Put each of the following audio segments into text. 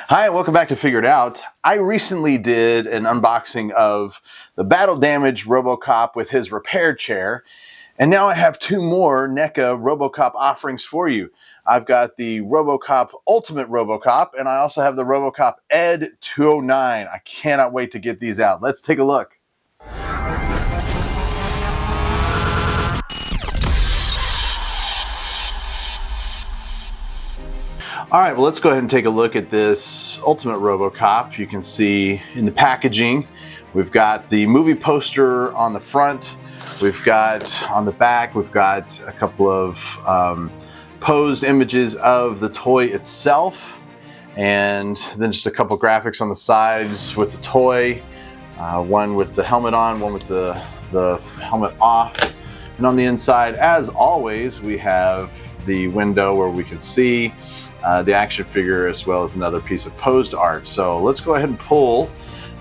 Hi, and welcome back to Figure It Out. I recently did an unboxing of the battle damaged Robocop with his repair chair, and now I have two more NECA Robocop offerings for you. I've got the Robocop Ultimate Robocop, and I also have the Robocop ED-209. I cannot wait to get these out. Let's take a look. All right, well, let's go ahead and take a look at this Ultimate Robocop. You can see in the packaging, we've got the movie poster on the front. We've got on the back, we've got a couple of posed images of the toy itself, and then just a couple graphics on the sides with the toy, one with the helmet on, one with the helmet off. And on the inside, as always, we have the window where we can see the action figure as well as another piece of posed art. So let's go ahead and pull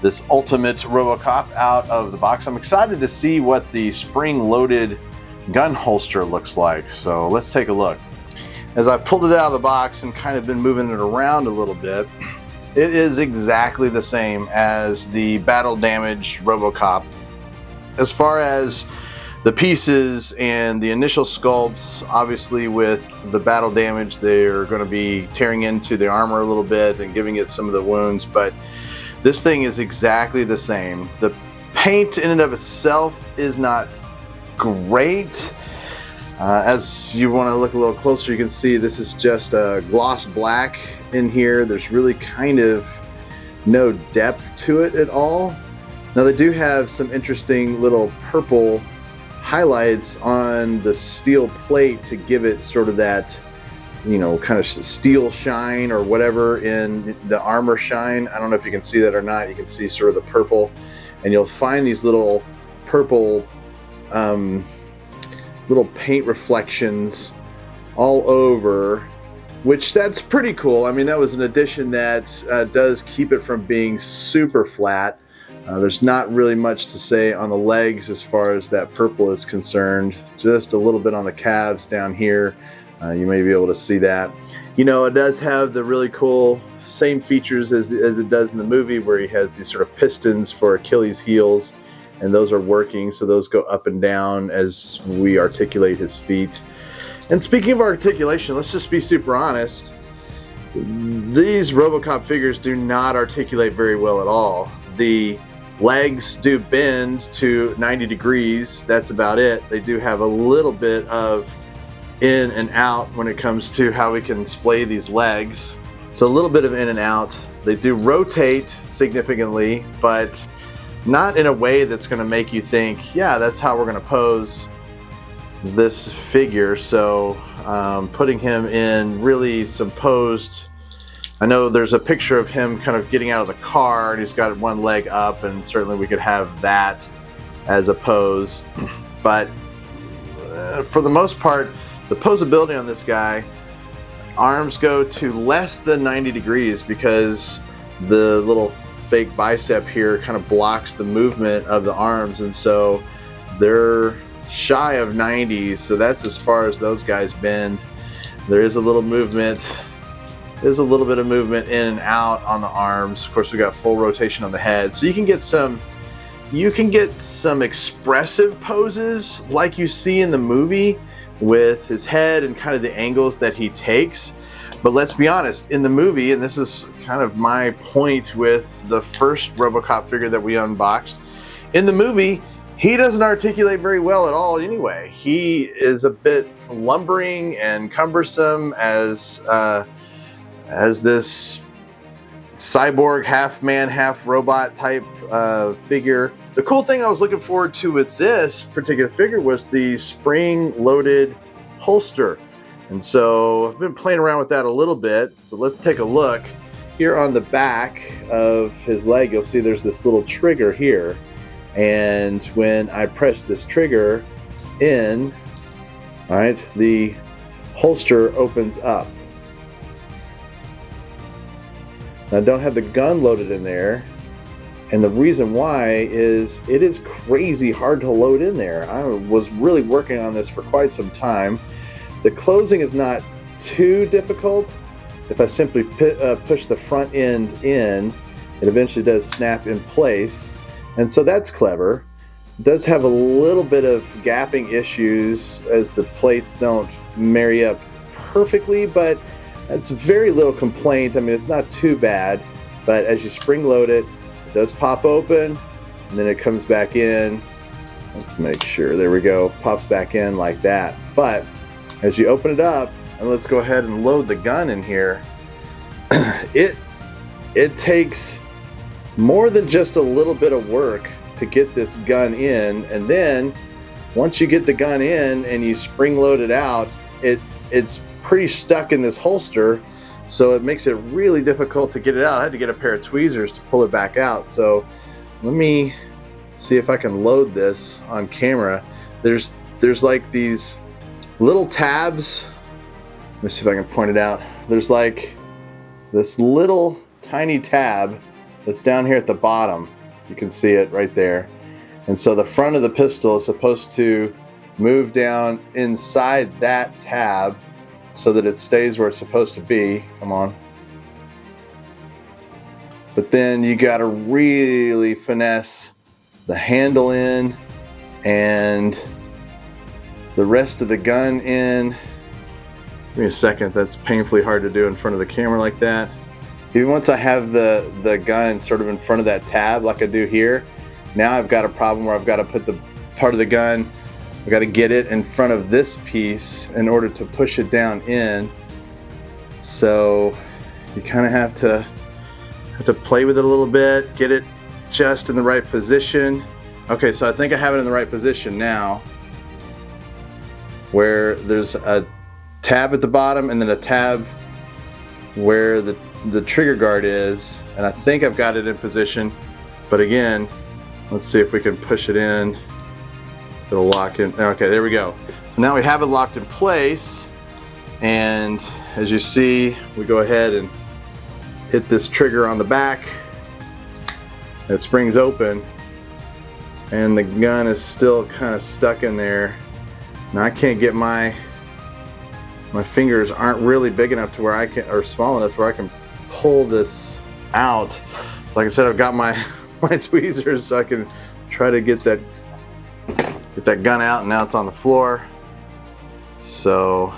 this Ultimate Robocop out of the box. I'm excited to see what the spring-loaded gun holster looks like. So let's take a look. As I pulled it out of the box and kind of been moving it around a little bit, it is exactly the same as the battle damaged Robocop. As far as the pieces and the initial sculpts, obviously with the battle damage, they're going to be tearing into the armor a little bit and giving it some of the wounds, but this thing is exactly the same. The paint in and of itself is not great. As you want to look a little closer, you can see this is just a gloss black in here. There's really kind of no depth to it at all. Now they do have some interesting little purple highlights on the steel plate to give it sort of that, you know, kind of steel shine or whatever in the armor shine. I don't know if you can see that or not. You can see sort of the purple, and you'll find these little purple little paint reflections all over, which that's pretty cool. I mean, that was an addition that does keep it from being super flat. There's not really much to say on the legs as far as that purple is concerned. Just a little bit on the calves down here. You may be able to see that. You know, it does have the really cool same features as it does in the movie, where he has these sort of pistons for Achilles' heels, and those are working, so those go up and down as we articulate his feet. And speaking of articulation, let's just be super honest. These Robocop figures do not articulate very well at all. The legs do bend to 90 degrees. That's about it. They do have a little bit of in and out when it comes to how we can splay these legs. So a little bit of in and out. They do rotate significantly, but not in a way that's going to make you think, yeah, that's how we're going to pose this figure. So putting him in really some posed, I know there's a picture of him kind of getting out of the car and he's got one leg up, and certainly we could have that as a pose. But for the most part, the posability on this guy, arms go to less than 90 degrees because the little fake bicep here kind of blocks the movement of the arms, and so they're shy of 90, so that's as far as those guys bend. There is a little movement. There's a little bit of movement in and out on the arms. Of course, we got full rotation on the head, so you can get some expressive poses like you see in the movie with his head and kind of the angles that he takes. But let's be honest, in the movie, and this is kind of my point with the first Robocop figure that we unboxed, in the movie, he doesn't articulate very well at all anyway. He is a bit lumbering and cumbersome as this cyborg, half man, half robot type figure. The cool thing I was looking forward to with this particular figure was the spring-loaded holster. And so I've been playing around with that a little bit. So let's take a look. Here on the back of his leg, you'll see there's this little trigger here. And when I press this trigger in, all right, the holster opens up. Now I don't have the gun loaded in there, and the reason why is it is crazy hard to load in there. I was really working on this for quite some time. The closing is not too difficult, if I simply push the front end in, it eventually does snap in place. And so that's clever. It does have a little bit of gapping issues as the plates don't marry up perfectly, but that's very little complaint. I mean, it's not too bad, but as you spring load it, it does pop open, and then it comes back in. Let's make sure, there we go, pops back in like that. But as you open it up, and let's go ahead and load the gun in here, it takes more than just a little bit of work to get this gun in, and then once you get the gun in and you spring load it out, it's pretty stuck in this holster, so it makes it really difficult to get it out. I had to get a pair of tweezers to pull it back out. So let me see if I can load this on camera. There's like these little tabs. Let me see if I can point it out. There's like this little tiny tab that's down here at the bottom. You can see it right there. And so the front of the pistol is supposed to move down inside that tab so that it stays where it's supposed to be. Come on. But then you got to really finesse the handle in and the rest of the gun in. Give me a second, that's painfully hard to do in front of the camera like that. Even once I have the gun sort of in front of that tab like I do here, now I've got a problem where I've got to put the part of the gun, I've got to get it in front of this piece in order to push it down in. So you kind of have to play with it a little bit, get it just in the right position. Okay, so I think I have it in the right position now, where there's a tab at the bottom and then a tab where the trigger guard is, and I think I've got it in position. But again, let's see if we can push it in. It'll lock in. Okay, there we go. So now we have it locked in place, and as you see, we go ahead and hit this trigger on the back. It springs open, and the gun is still kind of stuck in there. Now I can't get my fingers aren't really big enough to where I can, or small enough to where I can pull this out. So like I said, I've got my tweezers so I can try to get that gun out, and now it's on the floor. So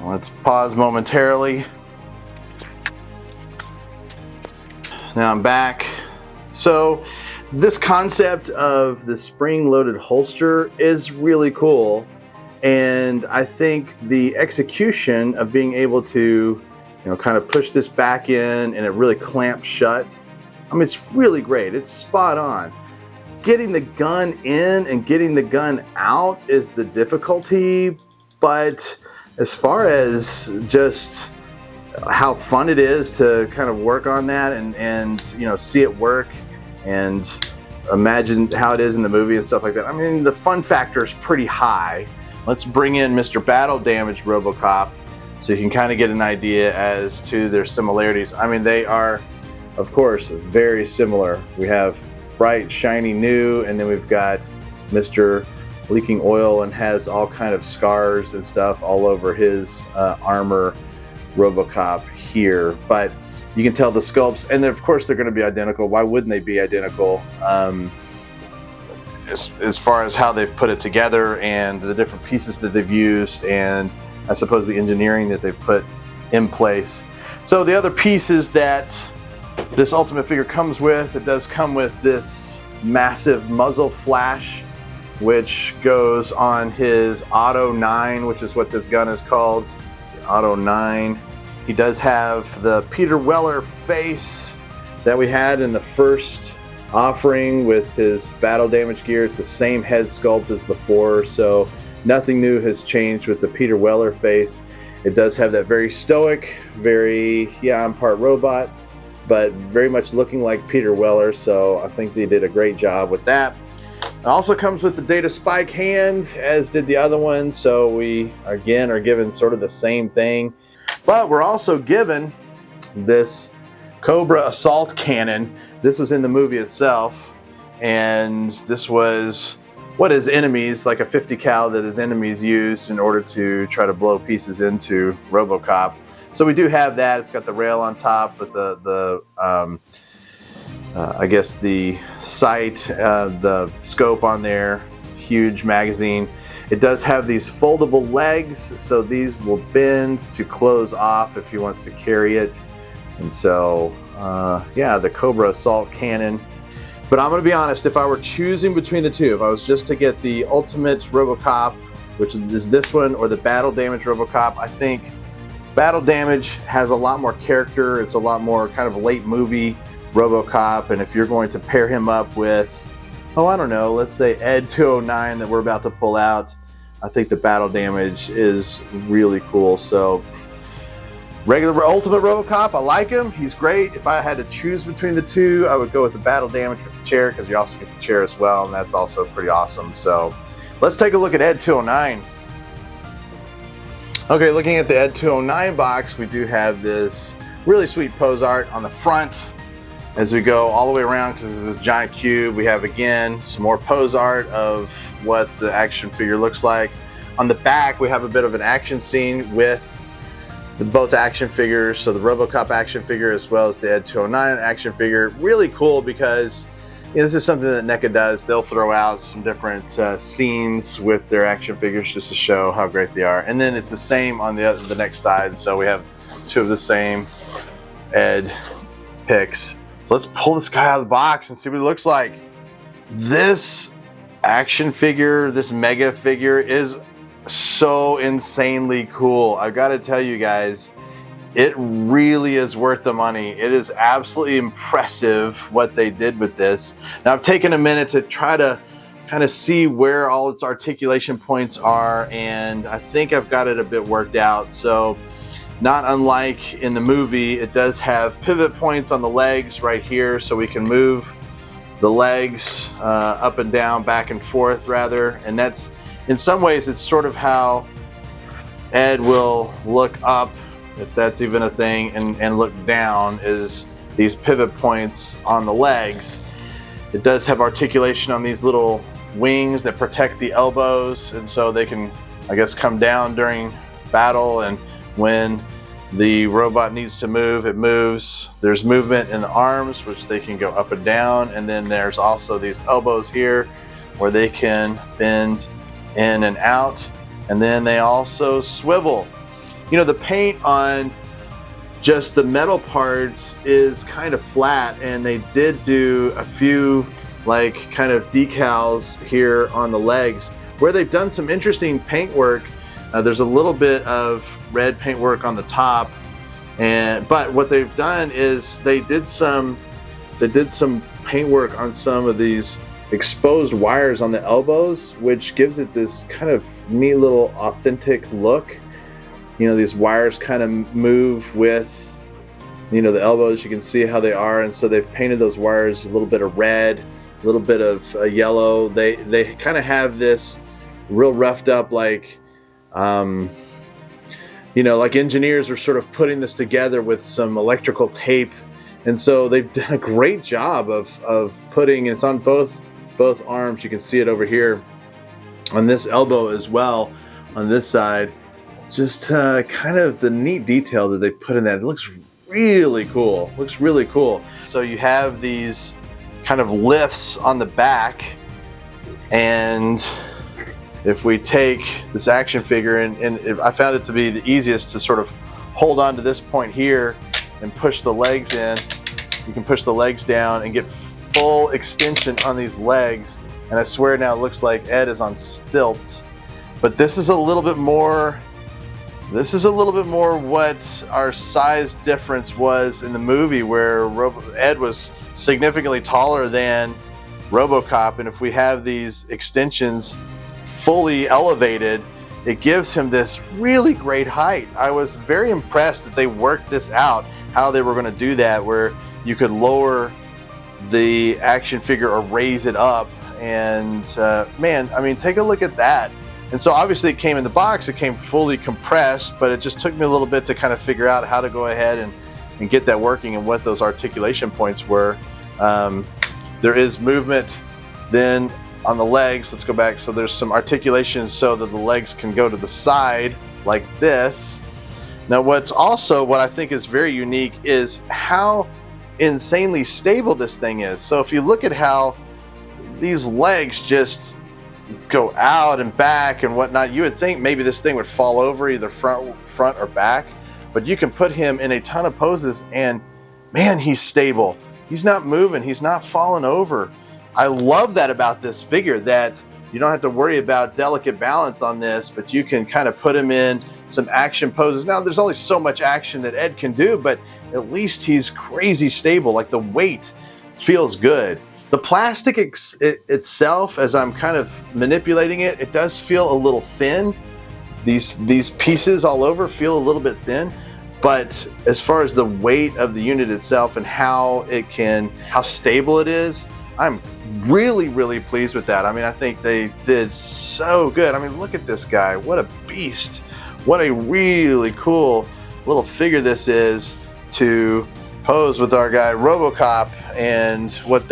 let's pause momentarily. Now I'm back. So this concept of the spring-loaded holster is really cool, and I think the execution of being able to, kind of push this back in and it really clamps shut, I mean, it's really great. It's spot on. Getting the gun in and getting the gun out is the difficulty, but as far as just how fun it is to kind of work on that and see it work and imagine how it is in the movie and stuff like that, I mean, the fun factor is pretty high. Let's bring in Mr. Battle Damage Robocop so you can kind of get an idea as to their similarities. I mean, they are, of course, very similar. We have bright, shiny new, and then we've got Mr. Leaking Oil and has all kind of scars and stuff all over his armor Robocop here. But you can tell the sculpts, and then of course they're going to be identical. Why wouldn't they be identical? As far as how they've put it together and the different pieces that they've used, and I suppose the engineering that they've put in place. So the other pieces that this Ultimate figure comes with, it does come with this massive muzzle flash, which goes on his ED-209, which is what this gun is called, the ED-209. He does have the Peter Weller face that we had in the first offering with his battle damage gear. It's the same head sculpt as before, so nothing new has changed with the Peter Weller face. It does have that very stoic, very, yeah, I'm part robot, but very much looking like Peter Weller, so I think they did a great job with that. It also comes with the Data Spike hand, as did the other one, so we, again, are given sort of the same thing. But we're also given this Cobra assault cannon. This was in the movie itself, and this was what his enemies, like a 50 cal that his enemies used in order to try to blow pieces into Robocop. So we do have that. It's got the rail on top with I guess the sight, the scope on there, huge magazine. It does have these foldable legs, so these will bend to close off if he wants to carry it. And so, yeah, the Cobra assault cannon. But I'm gonna be honest, if I were choosing between the two, if I was just to get the ultimate Robocop, which is this one, or the battle damage Robocop, I think battle damage has a lot more character. It's a lot more kind of late movie Robocop. And if you're going to pair him up with, oh, I don't know, let's say ED-209 that we're about to pull out, I think the battle damage is really cool. So regular Ultimate Robocop, I like him. He's great. If I had to choose between the two, I would go with the battle damage with the chair, because you also get the chair as well, and that's also pretty awesome. So let's take a look at ED-209. Okay, looking at the ED-209 box, we do have this really sweet pose art on the front. As we go all the way around, because of this giant cube, we have again some more pose art of what the action figure looks like. On the back, we have a bit of an action scene with both action figures, so the Robocop action figure as well as the ED-209 action figure. Really cool, because this is something that NECA does. They'll throw out some different scenes with their action figures just to show how great they are. And then it's the same on the next side, so we have two of the same Ed picks. So let's pull this guy out of the box and see what it looks like. This action figure, this mega figure, is so insanely cool. I've got to tell you guys, it really is worth the money. It is absolutely impressive what they did with this. Now, I've taken a minute to try to kind of see where all its articulation points are, and I think I've got it a bit worked out. So not unlike in the movie, it does have pivot points on the legs right here, so we can move the legs up and down, back and forth rather. And that's, in some ways, it's sort of how Ed will look up, if that's even a thing, and look down, is these pivot points on the legs. It does have articulation on these little wings that protect the elbows, and so they can, I guess, come down during battle, and when the robot needs to move, it moves. There's movement in the arms, which they can go up and down, and then there's also these elbows here where they can bend in and out, and then they also swivel. You know, the paint on just the metal parts is kind of flat, and they did do a few like kind of decals here on the legs where they've done some interesting paint work. There's a little bit of red paint work on the top, but what they've done is they did some paint work on some of these exposed wires on the elbows, which gives it this kind of neat little authentic look. You know, these wires kind of move with, you know, the elbows. You can see how they are, and so they've painted those wires a little bit of red, a little bit of yellow. They kind of have this real roughed up, like you know, like engineers are sort of putting this together with some electrical tape, and so they've done a great job of putting, and it's on both arms. You can see it over here on this elbow as well on this side. Just kind of the neat detail that they put in that. It looks really cool. Looks really cool. So you have these kind of lifts on the back, and if we take this action figure, and I found it to be the easiest to sort of hold on to this point here and push the legs in. You can push the legs down and get full extension on these legs. And I swear now it looks like Ed is on stilts. But this is a little bit more what our size difference was in the movie, where Ed was significantly taller than Robocop. And if we have these extensions fully elevated, it gives him this really great height. I was very impressed that they worked this out, how they were going to do that, where you could lower the action figure or raise it up. And man, I mean, take a look at that. And so obviously it came in the box, it came fully compressed, but it just took me a little bit to kind of figure out how to go ahead and get that working and what those articulation points were. There is movement then on the legs. Let's go back. So there's some articulation so that the legs can go to the side like this. Now what I think is very unique is how insanely stable this thing is. So if you look at how these legs just go out and back and whatnot, you would think maybe this thing would fall over either front or back, but you can put him in a ton of poses and man, he's stable. He's not moving, he's not falling over. I love that about this figure, that you don't have to worry about delicate balance on this, but you can kind of put him in some action poses. Now there's only so much action that Ed can do, but at least he's crazy stable. Like the weight feels good. The plastic itself, as I'm kind of manipulating it, it does feel a little thin. These pieces all over feel a little bit thin, but as far as the weight of the unit itself and how stable it is, I'm really, really pleased with that. I mean, I think they did so good. I mean, look at this guy. What a beast. What a really cool little figure this is to pose with our guy Robocop, and what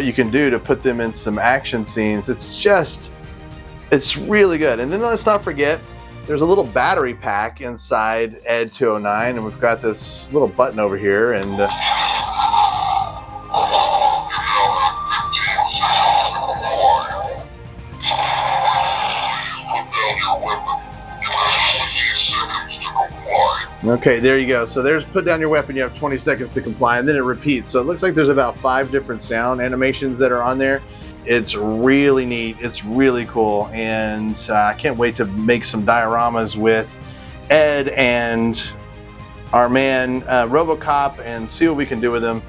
you can do to put them in some action scenes. It's really good. And then let's not forget, there's a little battery pack inside ED-209, and we've got this little button over here, and okay, there you go. So there's put down your weapon, you have 20 seconds to comply, and then it repeats. So it looks like there's about 5 different sound animations that are on there. It's really neat, it's really cool, and I can't wait to make some dioramas with Ed and our man Robocop and see what we can do with him.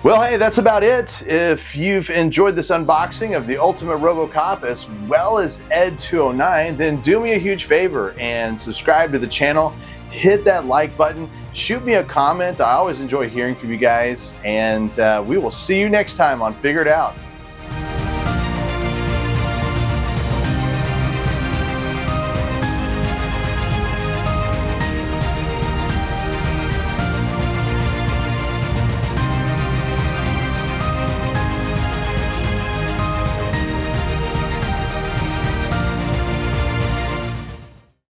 Well, hey, that's about it. If you've enjoyed this unboxing of the Ultimate Robocop as well as ED-209, then do me a huge favor and subscribe to the channel. Hit that like button. Shoot me a comment. I always enjoy hearing from you guys. And we will see you next time on Figure It Out.